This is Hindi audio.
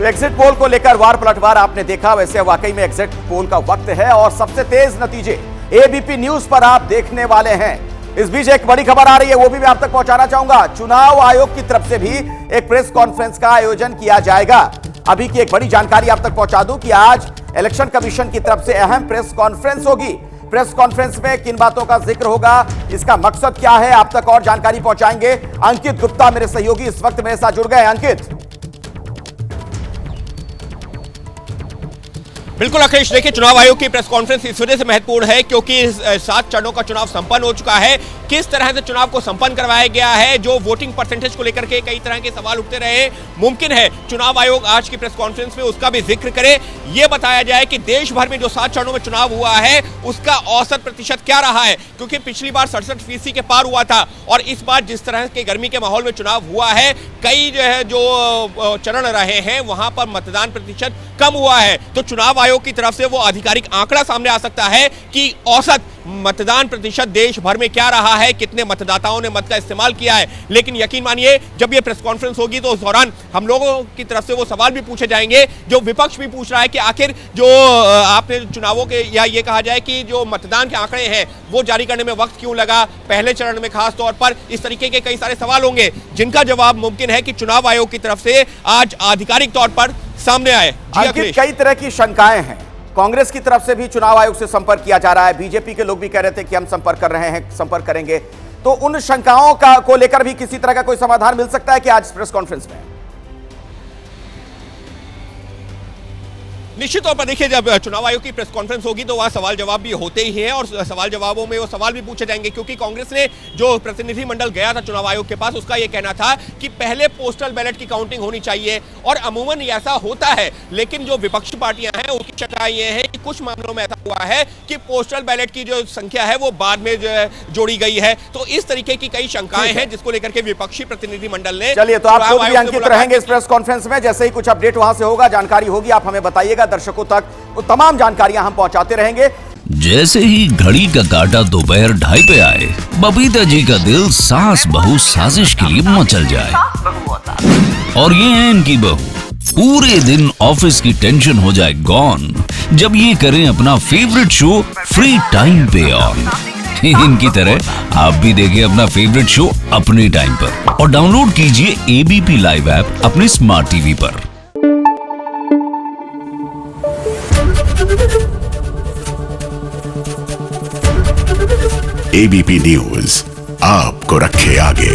तो एग्जिट पोल को लेकर वार पलटवार आपने देखा, वैसे वाकई में एग्जिट पोल का वक्त है और सबसे तेज नतीजे एबीपी न्यूज पर आप देखने वाले हैं। इस बीच एक बड़ी खबर आ रही है, वो भी मैं आप तक पहुंचाना चाहूंगा। चुनाव आयोग की तरफ से भी एक प्रेस कॉन्फ्रेंस का आयोजन किया जाएगा। अभी की एक बड़ी जानकारी आप तक पहुंचा दूं कि आज इलेक्शन कमीशन की तरफ से अहम प्रेस कॉन्फ्रेंस होगी। प्रेस कॉन्फ्रेंस में किन बातों का जिक्र होगा, इसका मकसद क्या है, आप तक और जानकारी पहुंचाएंगे अंकित गुप्ता, मेरे सहयोगी इस वक्त मेरे साथ जुड़ गए। अंकित। बिल्कुल अखिलेश, देखिए चुनाव आयोग की प्रेस कॉन्फ्रेंस इस वजह से महत्वपूर्ण है क्योंकि 7 चरणों का चुनाव संपन्न हो चुका है। किस तरह से चुनाव को संपन्न करवाया गया है, जो वोटिंग परसेंटेज को लेकर के कई तरह के सवाल उठते रहे, मुमकिन है चुनाव आयोग आज की प्रेस कॉन्फ्रेंस में उसका भी जिक्र करे। यह बताया जाए कि देश भर में जो 7 चरणों में चुनाव हुआ है उसका औसत प्रतिशत क्या रहा है, क्योंकि पिछली बार 67% के पार हुआ था और इस बार जिस तरह के गर्मी के माहौल में चुनाव हुआ है, कई जो चरण रहे हैं वहां पर मतदान प्रतिशत कम हुआ है। तो चुनाव आयोग की तरफ से वो आधिकारिक आंकड़ा सामने आ सकता है कि औसत मतदान प्रतिशत देश भर में क्या रहा है, कितने मतदाताओं ने मत का इस्तेमाल किया है। लेकिन यकीन मानिए जब ये प्रेस कॉन्फ्रेंस होगी तो उस दौरान हम लोगों की तरफ से वो सवाल भी पूछे जाएंगे जो विपक्ष भी पूछ रहा है कि आखिर जो आपने चुनावों के या ये कहा जाए कि जो मतदान के आंकड़े हैं वो जारी करने में वक्त क्यों लगा, पहले चरण में खास तौर पर, इस तरीके के कई सारे सवाल होंगे जिनका जवाब मुमकिन है कि चुनाव आयोग की तरफ से आज आधिकारिक तौर पर सामने आए। कई तरह की शंकाएं हैं, कांग्रेस की तरफ से भी चुनाव आयोग से संपर्क किया जा रहा है, बीजेपी के लोग भी कह रहे थे कि हम संपर्क कर रहे हैं, संपर्क करेंगे। तो उन शंकाओं को लेकर भी किसी तरह का कोई समाधान मिल सकता है कि आज प्रेस कॉन्फ्रेंस में? निश्चित तौर पर देखिए जब चुनाव आयोग की प्रेस कॉन्फ्रेंस होगी तो वहां सवाल जवाब भी होते ही हैं और सवाल जवाबों में वो सवाल भी पूछे जाएंगे, क्योंकि कांग्रेस ने जो प्रतिनिधि मंडल गया था चुनाव आयोग के पास उसका ये कहना था कि पहले पोस्टल बैलेट की काउंटिंग होनी चाहिए और अमूमन ऐसा होता है। लेकिन जो विपक्षी पार्टियां हैं उनकी शंका ये है कि कुछ मामलों में ऐसा हुआ है कि पोस्टल बैलेट की जो संख्या है वो बाद में जोड़ी गई है। तो इस तरीके की कई शंकाएं हैं जिसको लेकर के विपक्षी प्रतिनिधि मंडल ने। चलिए, तो आप खुद भी अंकित रहेंगे इस प्रेस कॉन्फ्रेंस में, जैसे ही कुछ अपडेट वहां से होगा, जानकारी होगी, आप हमें बताइएगा। दर्शकों तक वो तमाम जानकारियां हम पहुंचाते रहेंगे। जैसे ही घड़ी का काटा दोपहर 2:30 पे आए, बबीता जी का दिल सास बहू साजिश के लिए मचल जाए। और ये है इनकी बहू, पूरे दिन ऑफिस की टेंशन हो जाए गॉन जब ये करें अपना फेवरेट शो फ्री टाइम पे ऑन। इनकी तरह आप भी देखिए अपना फेवरेट शो अपने टाइम पर और डाउनलोड कीजिए एबीपी लाइव ऐप अपने स्मार्ट टीवी पर। एबीपी न्यूज आपको रखे आगे।